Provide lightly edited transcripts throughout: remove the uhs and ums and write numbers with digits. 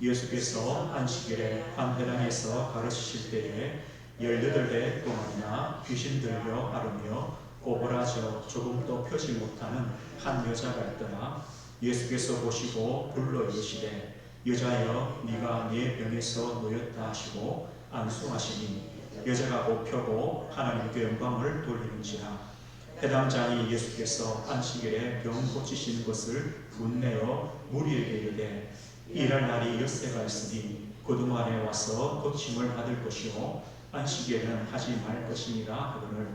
예수께서 안식일에 광회당에서 가르치실 때에 18해 동안이나 귀신 들려 앓으며 꼬부라져 조금도 펴지 못하는 한 여자가 있더라. 예수께서 보시고 불러 이르시되 여자여 네가 네 병에서 놓였다 하시고 안수하시니 여자가 곧 펴고 하나님께 영광을 돌리는지라. 해당장이 예수께서 안식일에 병 고치시는 것을 분내어 무리에게 이르되 일할 날이 엿새가 있으니 그동안에 와서 고침을 받을 것이요 안식일에는 하지 말 것이니라 하거늘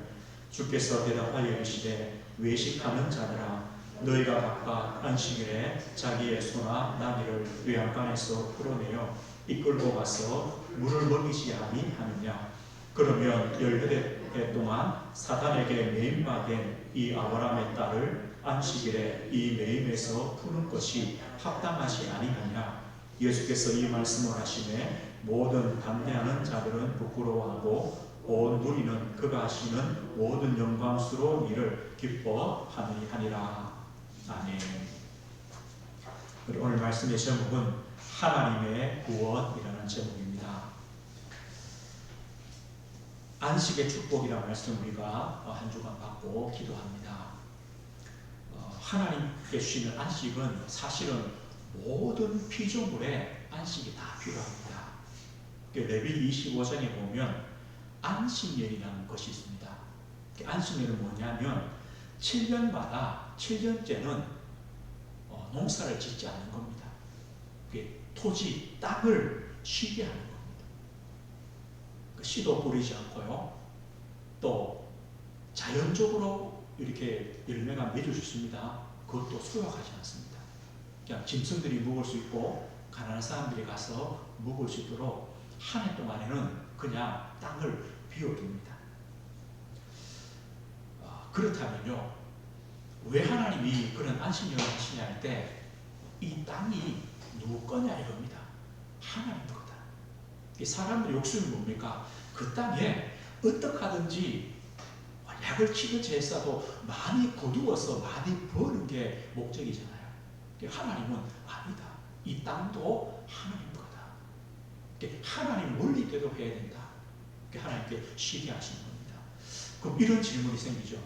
주께서 대답하여 이르시되 외식하는 자들아 너희가 각각 안식일에 자기의 소나 나귀를 요양간에서 풀어내어 이끌고 가서 물을 먹이지 아니하느냐. 그러면 18해 동안 사단에게 매임받은 이 아브라함의 딸을 안식일에 이 매임에서 푸는 것이 합당하지 아니하냐. 예수께서 이 말씀을 하시매 모든 담대하는 자들은 부끄러워하고 온 무리는 그가 하시는 모든 영광스러운 일을 기뻐하니라. 아멘. 오늘 말씀의 제목은 하나님의 구원이라는 제목입니다. 안식의 축복이라는 말씀 우리가 한 주간 받고 기도합니다. 하나님께 주시는 안식은 사실은 모든 피조물에 안식이 다 필요합니다. 레위기 25장에 보면 안식년이라는 것이 있습니다. 안식년은 뭐냐면 7년마다 7년째는 농사를 짓지 않는 겁니다. 토지, 땅을 쉬게 하는 겁니다. 씨도 뿌리지 않고요. 또 자연적으로 이렇게 열매가 맺을 수 있습니다. 그것도 수확하지 않습니다. 그냥 짐승들이 먹을 수 있고 가난한 사람들이 가서 먹을 수 있도록 한 해 동안에는 그냥 땅을 비워둡니다. 그렇다면요, 왜 하나님이 그런 안식년을 하시냐 할 때 이 땅이 누구 거냐 이겁니다. 하나님 거다. 사람들의 욕심이 뭡니까? 그 땅에 어떻게 하든지 약을 치든지 했어도 많이 거두어서 많이 버는 게 목적이잖아요. 하나님은 아니다. 이 땅도 하나님 거다. 하나님 원리대로 해야 된다. 하나님께 쉬게 하시는 겁니다. 그럼 이런 질문이 생기죠.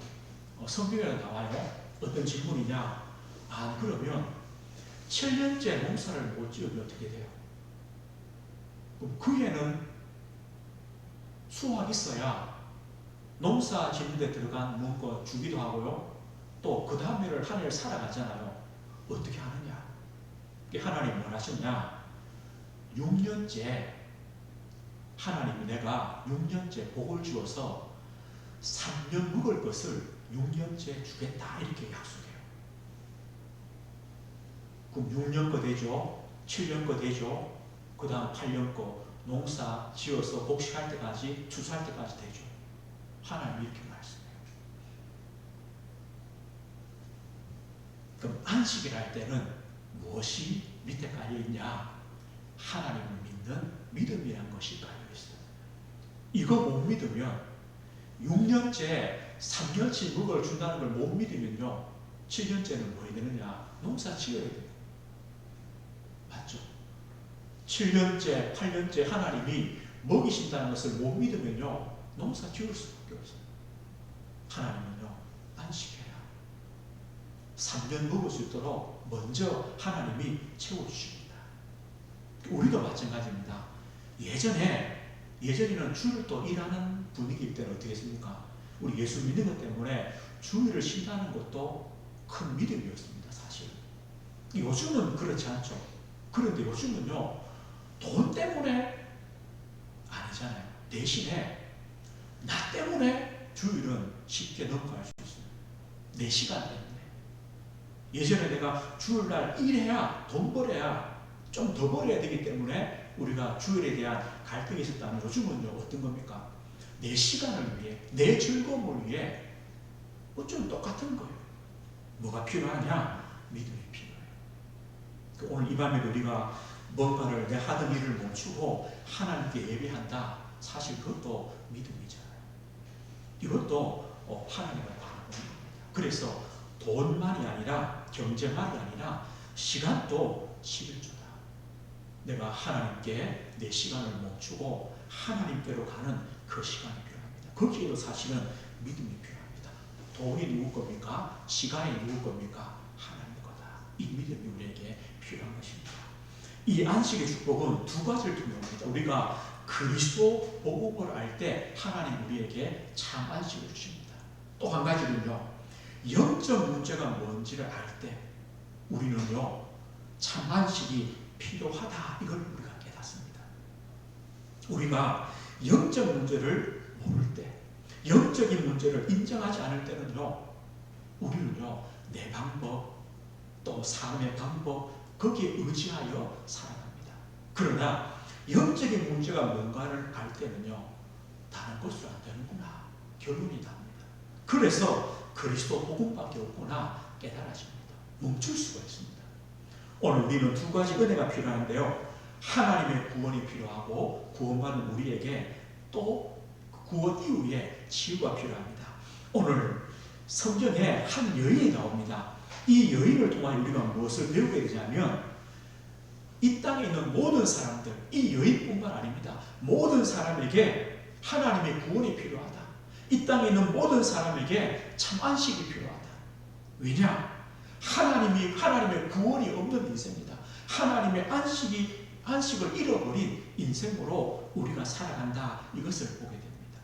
성경에 나와요. 어떤 질문이냐? 그러면 7년째 농사를 못 지으면 어떻게 돼요? 그럼 그 해는 수확이 있어야 농사 짓는 데 들어간 뭔가 주기도 하고요. 또 그 다음 해를 한 해를 살아가잖아요. 어떻게 하느냐? 하나님이 뭘 하셨냐? 6년째 하나님이 내가 6년째 복을 주어서 3년 먹을 것을 6년째 주겠다 이렇게 약속해요. 그럼 6년 거 되죠. 7년 거 되죠. 그 다음 8년 거 농사 지어서 복식할 때까지 추수할 때까지 되죠. 하나님이 이렇게 말씀해요. 그럼 안식일 할 때는 무엇이 밑에 깔려있냐? 하나님을 믿는 믿음이라는 것이 깔려있어요. 이거 못 믿으면 6년째 3년치 먹을 준다는 걸 못 믿으면요 7년째는 뭐 해야 되느냐? 농사 지어야 돼요. 맞죠? 7년째 8년째 하나님이 먹이신다는 것을 못 믿으면요 농사 지을 수밖에 없어요. 하나님은요 안식해라. 3년 먹을 수 있도록 먼저 하나님이 채워주십니다. 우리도 마찬가지입니다. 예전에는 주일 또 일하는 분위기 때는 어떻게 했습니까? 우리 예수 믿는 것 때문에 주일을 쉰다는 것도 큰 믿음이었습니다. 사실 요즘은 그렇지 않죠. 그런데 요즘은요 돈 때문에 아니잖아요. 대신에 나 때문에 주일은 쉽게 넘어갈 수 있어요. 내 시간 때문에. 예전에 내가 주일날 일해야 돈 벌어야 좀 더 벌어야 되기 때문에 우리가 주일에 대한 갈등이 있었다면 요즘은요 어떤 겁니까? 내 시간을 위해 내 즐거움을 위해 어쩌면 똑같은 거예요. 뭐가 필요하냐? 믿음이 필요해요. 오늘 이 밤에 우리가 뭔가를 내 하던 일을 멈추고 하나님께 예배한다. 사실 그것도 믿음이잖아요. 이것도 하나님을 바라보는 겁니다. 그래서 돈만이 아니라 경제만이 아니라 시간도 11조다. 내가 하나님께 내 시간을 멈추고 하나님께로 가는 그 시간이 필요합니다. 거기에도 사실은 믿음이 필요합니다. 돈이 누구 겁니까? 시간이 누구 겁니까? 하나님 거다. 이 믿음이 우리에게 필요한 것입니다. 이 안식의 축복은 두 가지를 통합니다. 우리가 그리스도 복음을 알 때 하나님 우리에게 참 안식을 주십니다. 또 한 가지는요, 영적 문제가 뭔지를 알 때 우리는요, 참 안식이 필요하다, 이걸 우리가 깨닫습니다. 우리가 영적 문제를 모를 때, 영적인 문제를 인정하지 않을 때는요, 우리는요, 내 방법, 또 삶의 방법, 거기에 의지하여 살아갑니다. 그러나 영적인 문제가 뭔가를 알 때는요, 다른 것으로 안 되는구나, 결론이 납니다. 그래서 그리스도 복음밖에 없구나 깨달아집니다. 멈출 수가 있습니다. 오늘 우리는 두 가지 은혜가 필요한데요, 하나님의 구원이 필요하고 구원받은 우리에게 또 구원 이후에 치유가 필요합니다. 오늘 성경에 한 여인이 나옵니다. 이 여인을 통해 우리가 무엇을 배우게 되냐면, 이 땅에 있는 모든 사람들, 이 여인뿐만 아닙니다. 모든 사람에게 하나님의 구원이 필요하다. 이 땅에 있는 모든 사람에게 참 안식이 필요하다. 왜냐? 하나님의 구원이 없는 인생입니다. 하나님의 안식을 잃어버린 인생으로 우리가 살아간다. 이것을 보게 됩니다.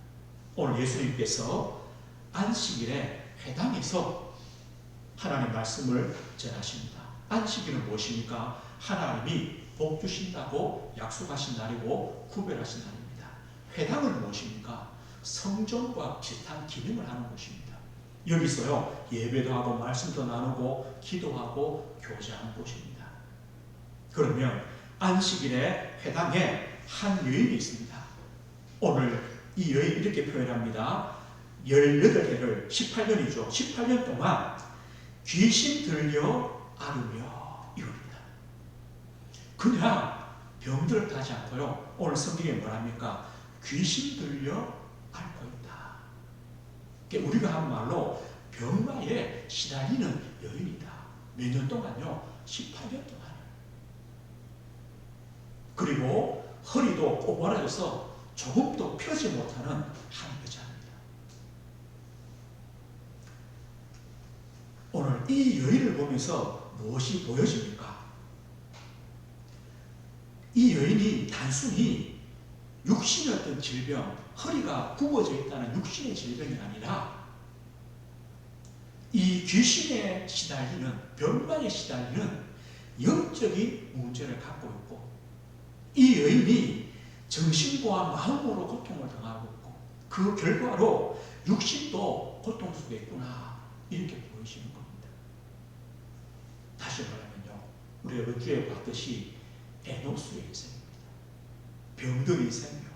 오늘 예수님께서 안식일에 해당해서 하나님 말씀을 전하십니다. 안식일은 무엇입니까? 하나님이 복 주신다고 약속하신 날이고 구별하신 날입니다. 회당은 무엇입니까? 성전과 비슷한 기능을 하는 곳입니다. 여기서요, 예배도 하고 말씀도 나누고 기도하고 교제하는 곳입니다. 그러면 안식일에 회당에 한 여인이 있습니다. 오늘 이 여인 이렇게 표현합니다. 18해를 18년이죠. 18년 동안 귀신 들려 앓으며 이겁니다. 그냥 병들을 타지 않고요, 오늘 성경에 뭐랍니까? 귀신 들려 앓고 있다. 그러니까 우리가 한 말로 병마에 시달리는 여인이다. 몇 년 동안요? 18년 동안. 그리고 허리도 꼬부라져서 조금도 펴지 못하는 한 여자입니다. 오늘 이 여인을 보면서 무엇이 보여집니까? 이 여인이 단순히 육신의 어떤 질병, 허리가 굽어져 있다는 육신의 질병이 아니라 이 귀신에 시달리는, 병마에 시달리는 영적인 문제를 갖고 있고, 이 여인이 정신과 마음으로 고통을 당하고 있고, 그 결과로 육신도 고통 속에 있구나, 이렇게 보이시는 겁니다. 다시 말하면요, 우리가 어주에 봤듯이 에노스의 인생입니다. 병든 인생이요,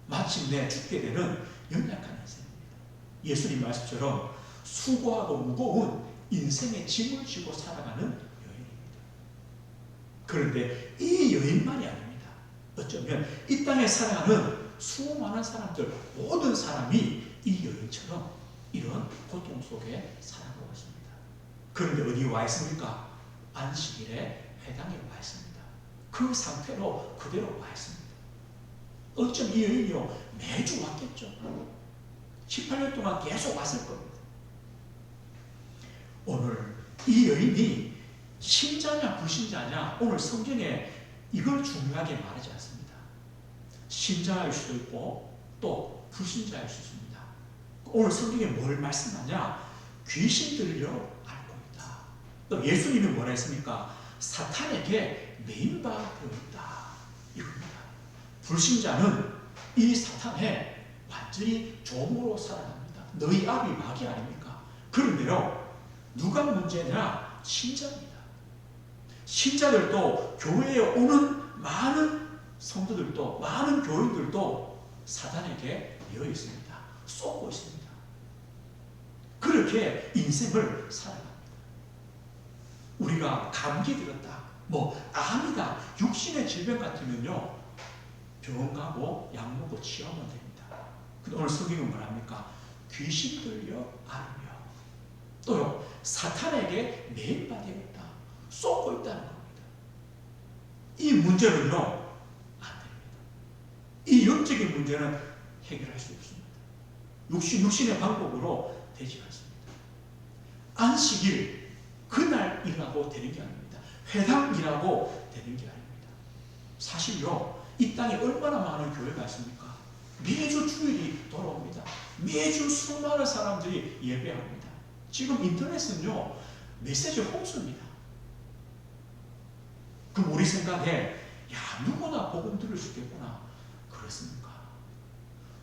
마침내 죽게 되는 연약한 인생입니다. 예수님 말씀처럼 수고하고 무거운 인생의 짐을 지고 살아가는 여인입니다. 그런데 이 여인만이 아닙니다. 어쩌면 이 땅에 살아가는 수많은 사람들, 모든 사람이 이 여인처럼 이런 고통 속에 살아가고 있습니다. 그런데 어디 와 있습니까? 안식일에 회당에 와 있습니다. 그 상태로 그대로 와 있습니다. 어쩜 이 여인이요, 매주 왔겠죠. 18년 동안 계속 왔을 겁니다. 오늘 이 여인이 신자냐 불신자냐, 오늘 성경에 이걸 중요하게 말하지 않습니다. 신자일 수도 있고 또 불신자일 수 있습니다. 오늘 성경에 뭘 말씀하냐? 귀신 들려 앓고 있다. 또 예수님이 뭐라 했습니까? 사탄에게 매인받고 있다, 이겁니다. 불신자는 이 사탄에 완전히 종으로 살아갑니다. 너희 아비 마귀 아닙니까? 그런데요, 누가 문제냐? 신자입니다. 신자들도, 교회에 오는 많은 성도들도, 많은 교인들도 사단에게 매여 있습니다. 쏟고 있습니다. 그렇게 인생을 살아갑니다. 우리가 감기 들었다, 암이다, 육신의 질병 같으면요, 병원 가고 약 먹고 치료하면 됩니다. 근데 오늘 성경은 뭐랍니까? 귀신 들려 앓으며, 또요, 사탄에게 매인받아 있다, 쏟고 있다는 겁니다. 이 문제는요, 안 됩니다. 이 영적인 문제는 해결할 수 없습니다. 육신의 방법으로 되지 않습니다. 안식일, 그날 일하고 되는 게 아닙니다. 회당 일하고 되는 게 아닙니다. 사실요, 이 땅에 얼마나 많은 교회가 있습니까? 매주 주일이 돌아옵니다. 매주 수많은 사람들이 예배합니다. 지금 인터넷은요, 메시지 홍수입니다. 그럼 우리 생각에, 야, 누구나 복음 들을 수 있겠구나. 그렇습니까?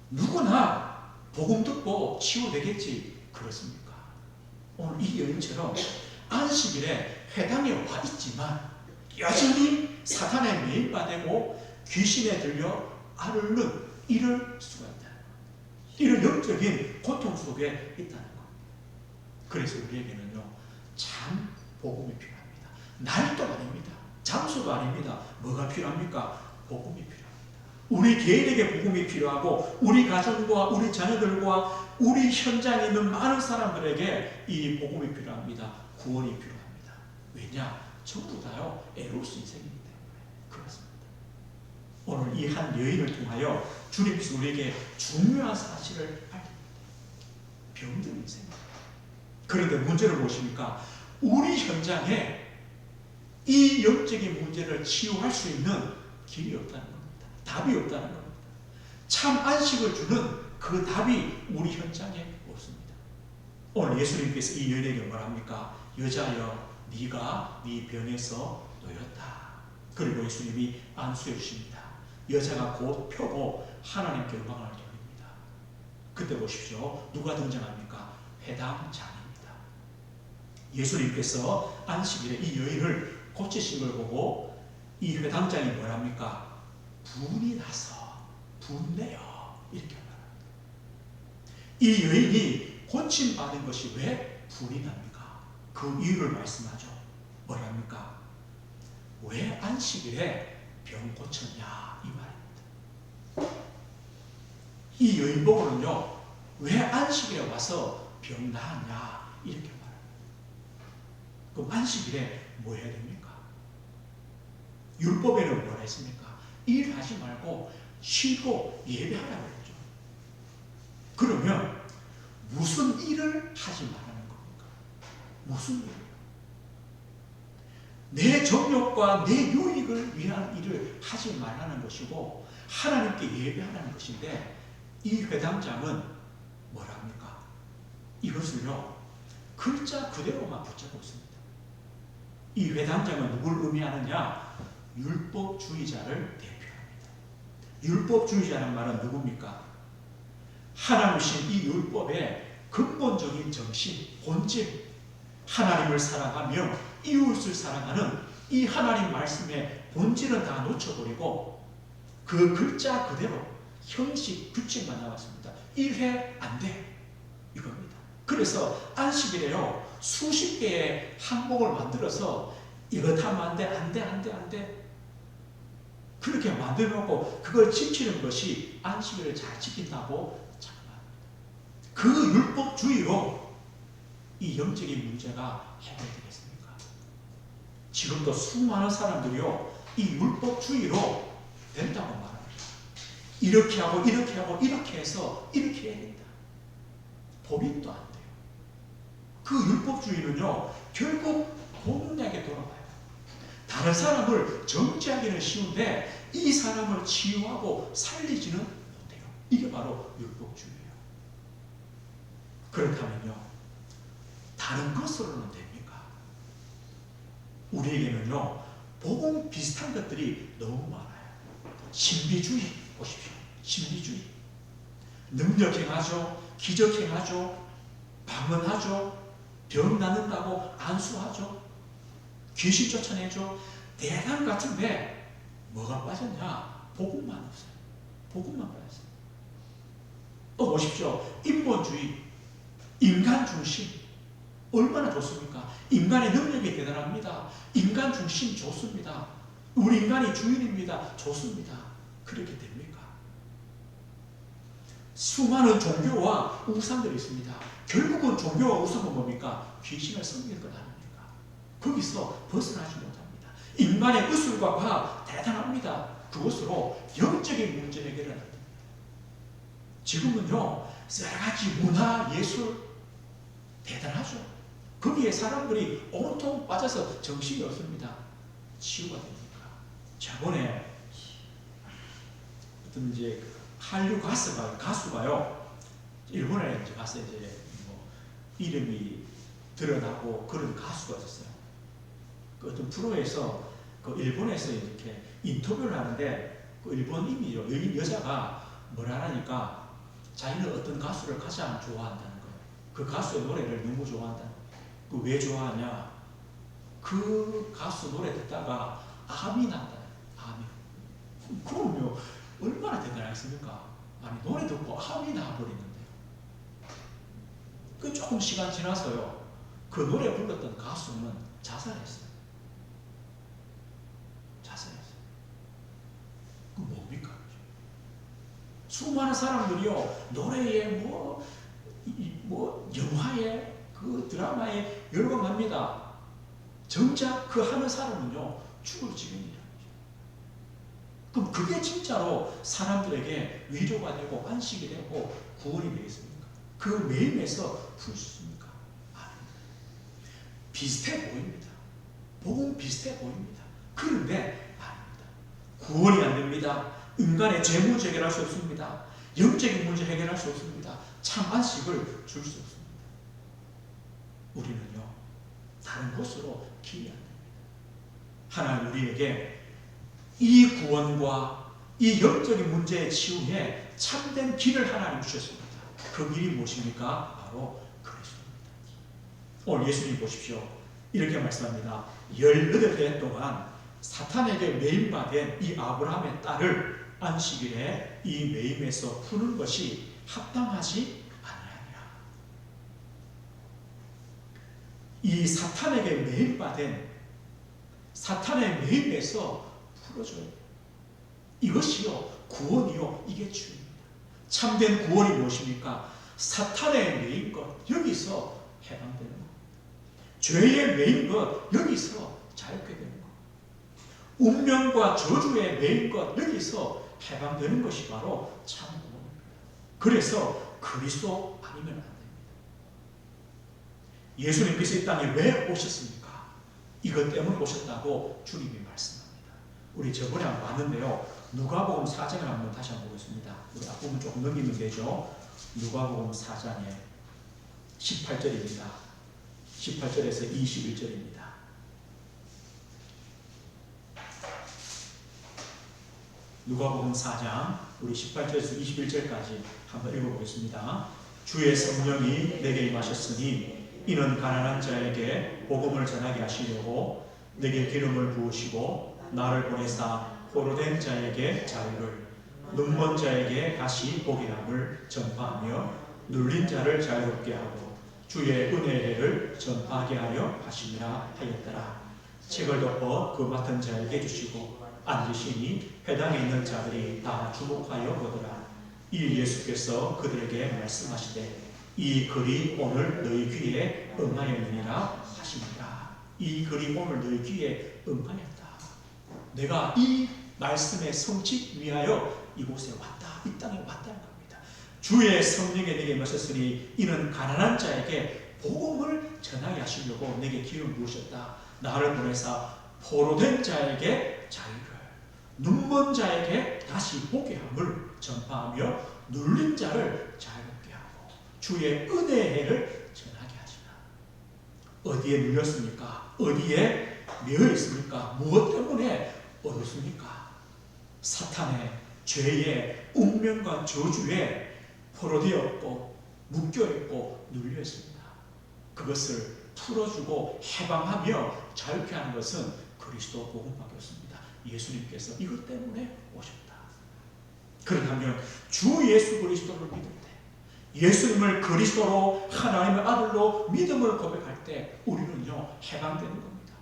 누구나 복음 듣고 치유되겠지. 그렇습니까? 오늘 이 여인처럼 안식일에 회당에 와 있지만 여전히 사탄의 매인바 되고 귀신에 들려 앓는 이럴 수가 있다. 이런 영적인 고통 속에 있다는 겁니다. 그래서 우리에게는요, 참 복음이 필요합니다. 날도 아닙니다. 장소도 아닙니다. 뭐가 필요합니까? 복음이 필요합니다. 우리 개인에게 복음이 필요하고 우리 가정과 우리 자녀들과 우리 현장에 있는 많은 사람들에게 이 복음이 필요합니다. 구원이 필요합니다. 왜냐? 전부 다요, 에로스 인생이기 때문에 그렇습니다. 오늘 이 한 여인을 통하여 주님께서 우리에게 중요한 사실을 알립니다. 병든 인생입니다. 그런데 문제를 보십니까? 우리 현장에 이 영적인 문제를 치유할 수 있는 길이 없다는 겁니다. 답이 없다는 겁니다. 참 안식을 주는 그 답이 우리 현장에 없습니다. 오늘 예수님께서 이 여인에게 뭐랍니까? 여자여, 네가 네 병에서 놓였다. 그리고 예수님이 안수해 주십니다. 여자가 곧 펴고 하나님께 영광을 돌립니다. 그때 보십시오. 누가 등장합니까? 회당장입니다. 예수님께서 안식일에 이 여인을 고치신 걸 보고 이 회당장이 뭐랍니까? 분이 나서 분내요. 이렇게 말합니다. 이 여인이 고침받은 것이 왜 분이 납니까? 그 이유를 말씀하죠. 뭐랍니까? 왜 안식일에 병 고쳤냐? 이 말입니다. 이 여인 보고는요, 왜 안식일에 와서 병 나았냐? 이렇게 말합니다. 그럼 안식일에 뭐 해야 됩니까? 율법에는 뭐라 했습니까? 일하지 말고 쉬고 예배하라고 했죠. 그러면 무슨 일을 하지 말라는 겁니까? 무슨 일을? 내 정욕과 내 유익을 위한 일을 하지 말라는 것이고 하나님께 예배하라는 것인데 이 회당장은 뭐라 합니까? 이것을요, 글자 그대로만 붙잡고 있습니다. 이 회당장은 누굴 의미하느냐? 율법주의자를 대표합니다. 율법주의자라는 말은 누굽니까? 하나님이신 이 율법의 근본적인 정신, 본질, 하나님을 사랑하며 이웃을 사랑하는 이 하나님 말씀의 본질은 다 놓쳐버리고 그 글자 그대로 형식, 규칙만 나왔습니다. 일해 안 돼. 이겁니다. 그래서 안식일에요, 수십 개의 항목을 만들어서 이것 하면 안 돼, 안 돼, 안 돼, 안 돼. 그렇게 만들어놓고 그걸 지키는 것이 안식일을 잘 지킨다고 착각합니다. 그 율법주의로 이 영적인 문제가 해결되겠습니까? 지금도 수많은 사람들이요, 이 율법주의로 된다고 말합니다. 이렇게 하고 이렇게 하고 이렇게 해서 이렇게 해야 된다. 법인도 안 돼요. 그 율법주의는요, 결국 본인에게 돌아가요. 다른 사람을 정죄하기는 쉬운데 이 사람을 치유하고 살리지는 못해요. 이게 바로 율법주의예요. 그렇다면요, 다른 것으로는 됩니까? 우리에게는요, 복음 비슷한 것들이 너무 많아요. 신비주의 보십시오. 신비주의. 능력 행하죠. 기적 행하죠. 방언하죠. 병 낫는다고 안수하죠. 귀신 쫓아내죠. 대단 같은데 뭐가 빠졌냐? 복음만 없어요. 복음만 빠졌어요. 또 보십시오. 인본주의, 인간 중심. 얼마나 좋습니까? 인간의 능력이 대단합니다. 인간 중심 좋습니다. 우리 인간이 주인입니다. 좋습니다. 그렇게 됩니까? 수많은 종교와 우상들이 있습니다. 결국은 종교와 우상은 뭡니까? 귀신을 섬기는 것 아닙니까? 거기서 벗어나지 못합니다. 인간의 의술과 과학 대단합니다. 그것으로 영적인 문제 해결은 안 됩니다. 지금은요, 여러 가지 문화, 예술 대단하죠. 거기에 사람들이 온통 빠져서 정신이 없습니다. 치유가 됩니까? 저번에 어떤 이제 한류 가수가요, 일본에 이제 가서 이제 뭐 이름이 드러나고 그런 가수가 있었어요. 그 어떤 프로에서 그 일본에서 이렇게 인터뷰를 하는데 그 일본인이요, 여자가 뭐라 하니까 자기는 어떤 가수를 가장 좋아한다는 거예요. 그 가수의 노래를 너무 좋아한다는 거예요. 그 왜 좋아하냐? 그 가수 노래 듣다가 암이 난다. 암이. 그럼요, 얼마나 대단하겠습니까? 아니, 노래 듣고 암이 나버리는데요. 그 조금 시간 지나서요, 그 노래 불렀던 가수는 자살했어요. 그 뭡니까? 수많은 사람들이요, 노래에 뭐 영화에 그 드라마에 열광합니다. 정작 그 하는 사람은요, 죽을 지경이에요. 그럼 그게 진짜로 사람들에게 위로가 되고 안식이 되고 구원이 되겠습니까? 그 매임에서 풀 수 있습니까? 아닙니다. 비슷해 보입니다. 복음 비슷해 보입니다. 그런데 아닙니다. 구원이 안 됩니다. 인간의 죄 문제 해결할 수 없습니다. 영적인 문제 해결할 수 없습니다. 참 안식을 줄 수 없습니다. 우리는요, 다른 곳으로 길이 안 됩니다. 하나님 우리에게 이 구원과 이 영적인 문제의 치유에 참된 길을 하나님 주셨습니다. 그 길이 무엇입니까? 바로 그리스도입니다. 오늘 예수님 보십시오. 이렇게 말씀합니다. 18해 동안 사탄에게 매임받은 이 아브라함의 딸을 안식일에 이 매임에서 푸는 것이 합당하지 아니하니라. 이 사탄에게 매임받은 사탄의 매임에서 풀어줘야 돼요. 이것이요, 구원이요, 이게 주입니다. 참된 구원이 무엇입니까? 사탄의 매인 것, 여기서 해방되는 것. 죄의 매인 것, 여기서 자유케 되는 것. 운명과 저주의 매인 것, 여기서 해방되는 것이 바로 참 구원입니다. 그래서 그리스도 아니면 안 됩니다. 예수님께서 이 땅에 왜 오셨습니까? 이것 때문에 오셨다고 주님이 말씀합니다. 우리 저번에 한번 봤는데요, 누가복음 4장을 한번 다시 한번 보겠습니다. 우리 앞부분 조금 넘기면 되죠. 누가복음 4장의 18절입니다. 18절에서 21절입니다. 누가복음 4장 우리 18절에서 21절까지 한번 읽어보겠습니다. 주의 성령이 내게 임하셨으니 이는 가난한 자에게 복음을 전하게 하시려고 내게 기름을 부으시고 나를 보내사 포로된 자에게 자유를, 눈먼 자에게 다시 보게 함을 전파하며 눌린 자를 자유롭게 하고 주의 은혜의 해를 전파하게 하려 하시니라 하였더라. 책을 덮어 그 맡은 자에게 주시고 앉으시니 회당에 있는 자들이 다 주목하여 보더라. 이 예수께서 그들에게 말씀하시되 이 글이 오늘 너희 귀에 응하였느니라 하시니라. 이 글이 오늘 너희 귀에 응하였다. 내가 이 말씀의 성취 위하여 이곳에 왔다. 이 땅에 왔다는 겁니다. 주의 성령이 내게 임하셨으니 이는 가난한 자에게 복음을 전하게 하시려고 내게 기름 부으셨다. 나를 보내사 포로된 자에게 자유를, 눈먼 자에게 다시 보게 함을 전파하며 눌린 자를 자유롭게 하고 주의 은혜의 해를 전하게 하시라. 어디에 눌렸습니까? 어디에 매여 있습니까? 무엇 때문에 어렵습니까? 사탄의 죄의 운명과 저주에 포로되었고 묶여있고 눌려있습니다. 그것을 풀어주고 해방하며 자유케 하는 것은 그리스도 복음밖에 없습니다. 예수님께서 이것 때문에 오셨다. 그렇다면 주 예수 그리스도를 믿을 때, 예수님을 그리스도로 하나님의 아들로 믿음을 고백할 때 우리는요 해방되는 겁니다.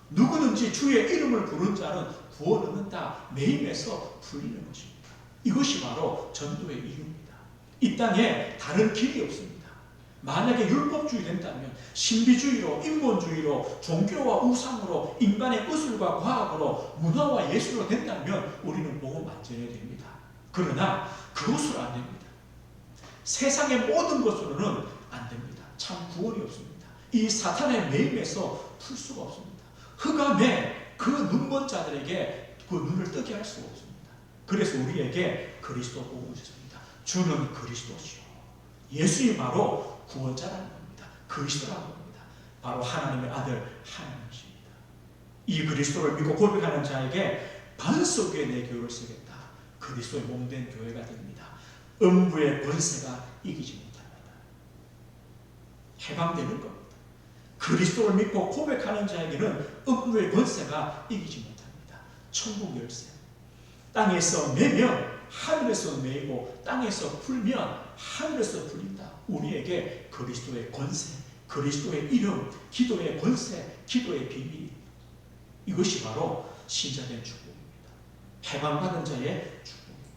누구든지 주의 이름을 부른 자는 구원 얻는다. 매임에서 풀리는 것입니다. 이것이 바로 전도의 이유입니다. 이 땅에 다른 길이 없습니다. 만약에 율법주의 된다면, 신비주의로, 인본주의로, 종교와 우상으로, 인간의 의술과 과학으로, 문화와 예술로 된다면 우리는 복음 안 전해야 됩니다. 그러나 그것으로 안 됩니다. 세상의 모든 것으로는 안 됩니다. 참 구원이 없습니다. 이 사탄의 매임에서 풀 수가 없습니다. 흑암에 그 눈먼 자들에게 그 눈을 뜨게 할 수가 없습니다. 그래서 우리에게 그리스도 복음을 주십니다. 주는 그리스도시요. 예수님 바로 구원자라는 겁니다. 그리스도라는 겁니다. 바로 하나님의 아들 하나님이십니다. 이 그리스도를 믿고 고백하는 자에게 반석 위에 내 교회를 쓰겠다. 그리스도의 몸된 교회가 됩니다. 음부의 권세가 이기지 못합니다. 해방되는 겁니다. 그리스도를 믿고 고백하는 자에게는 음부의 권세가 이기지 못합니다. 천국 열쇠. 땅에서 매면 하늘에서 매이고 땅에서 풀면 하늘에서 풀린다. 우리에게 그리스도의 권세, 그리스도의 이름, 기도의 권세, 기도의 비밀, 이것이 바로 신자된 축복입니다. 해방받은 자의 축복입니다.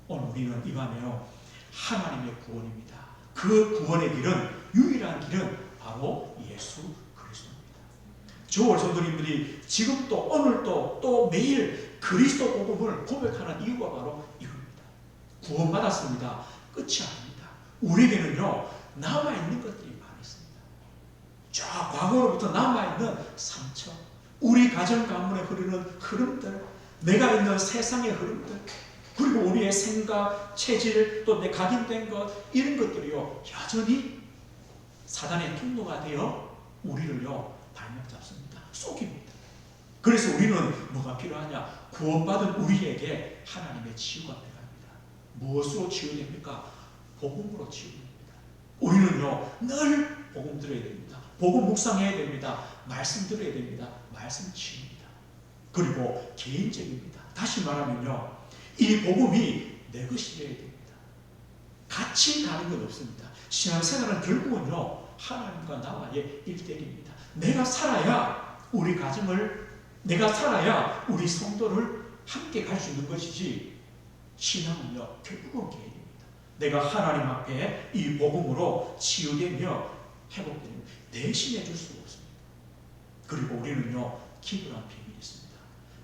오늘 우리는 이 밤에요, 하나님의 구원입니다. 그 구원의 길은, 유일한 길은 바로 예수 그리스도입니다. 저와 성도님들이 지금도 오늘도 또 매일 그리스도 복음을 고백하는 이유가 바로 이겁니다. 구원받았습니다. 끝이 아닙니다. 우리에게는요, 남아있는 것들이 많이 있습니다. 저 과거로부터 남아있는 상처, 우리 가정 가문에 흐르는 흐름들, 내가 있는 세상의 흐름들, 그리고 우리의 생각, 체질, 또 내 각인된 것, 이런 것들이요, 여전히 사단의 통로가 되어 우리를요, 발목 잡습니다. 속입니다. 그래서 우리는 뭐가 필요하냐? 구원받은 우리에게 하나님의 치유가 필요합니다. 무엇으로 치유됩니까? 복음으로 치유됩니다. 우리는요, 늘 복음 들어야 됩니다. 복음 묵상해야 됩니다. 말씀 들어야 됩니다. 말씀 치유입니다. 그리고 개인적입니다. 다시 말하면요, 이 복음이 내 것이 되어야 됩니다. 같이 가는 건 없습니다. 신앙생활은 결국은요, 하나님과 나와의 일대기입니다. 내가 살아야 우리 가정을, 내가 살아야 우리 성도를 함께 갈 수 있는 것이지, 신앙은요, 결국은 개인입니다. 내가 하나님 앞에 이 복음으로 치유되며 회복되며 대신해 줄 수가 없습니다. 그리고 우리는요, 기도란 비밀이 있습니다.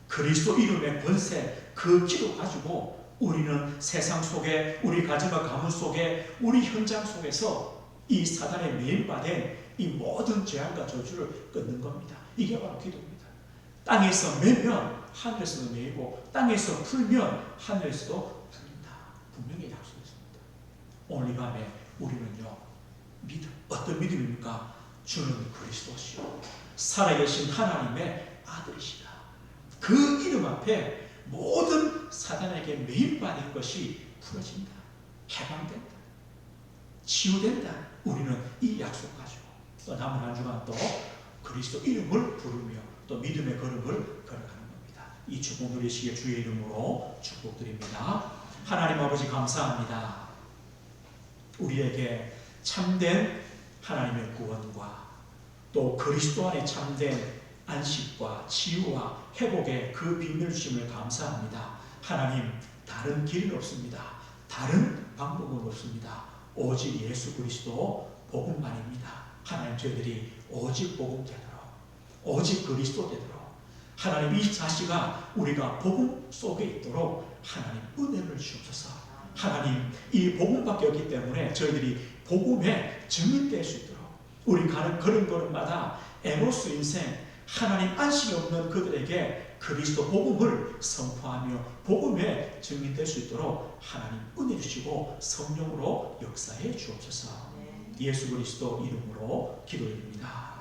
그리스도 이름의 권세, 그 기도 가지고 우리는 세상 속에, 우리 가정과 가문 속에, 우리 현장 속에서 이 사단의 매일받은 이 모든 재앙과 저주를 끊는 겁니다. 이게 바로 기도입니다. 땅에서 매면 하늘에서도 매이고, 땅에서 풀면 하늘에서도 풀린다. 분명히 약속했습니다. 오늘 이 밤에 우리는요, 믿음, 어떤 믿음입니까? 주는 그리스도시요, 살아계신 하나님의 아들이시다. 그 이름 앞에 모든 사단에게 매임받은 것이 풀어진다. 해방된다. 치유된다. 우리는 이 약속 가지고 또 남은 한 주간 또 그리스도 이름을 부르며 또 믿음의 걸음을 걸어가는 겁니다. 이 축복 누리시기에 주의 이름으로 축복드립니다. 하나님 아버지 감사합니다. 우리에게 참된 하나님의 구원과 또 그리스도 안에 참된 안식과 치유와 회복의 그 비밀 주심을 감사합니다. 하나님, 다른 길은 없습니다. 다른 방법은 없습니다. 오직 예수 그리스도 복음만입니다. 하나님, 저희들이 오직 복음 되도록, 오직 그리스도 되도록, 하나님 이 자식아 우리가 복음 속에 있도록 하나님 은혜를 주옵소서. 하나님, 이 복음밖에 없기 때문에 저희들이 복음의 증인될 수 있도록, 우리 가는 걸음걸음마다 에노스 인생, 하나님 안식이 없는 그들에게 그리스도 복음을 선포하며 복음의 증인될 수 있도록 하나님 은혜 주시고 성령으로 역사해 주옵소서. 예수 그리스도 이름으로 기도드립니다.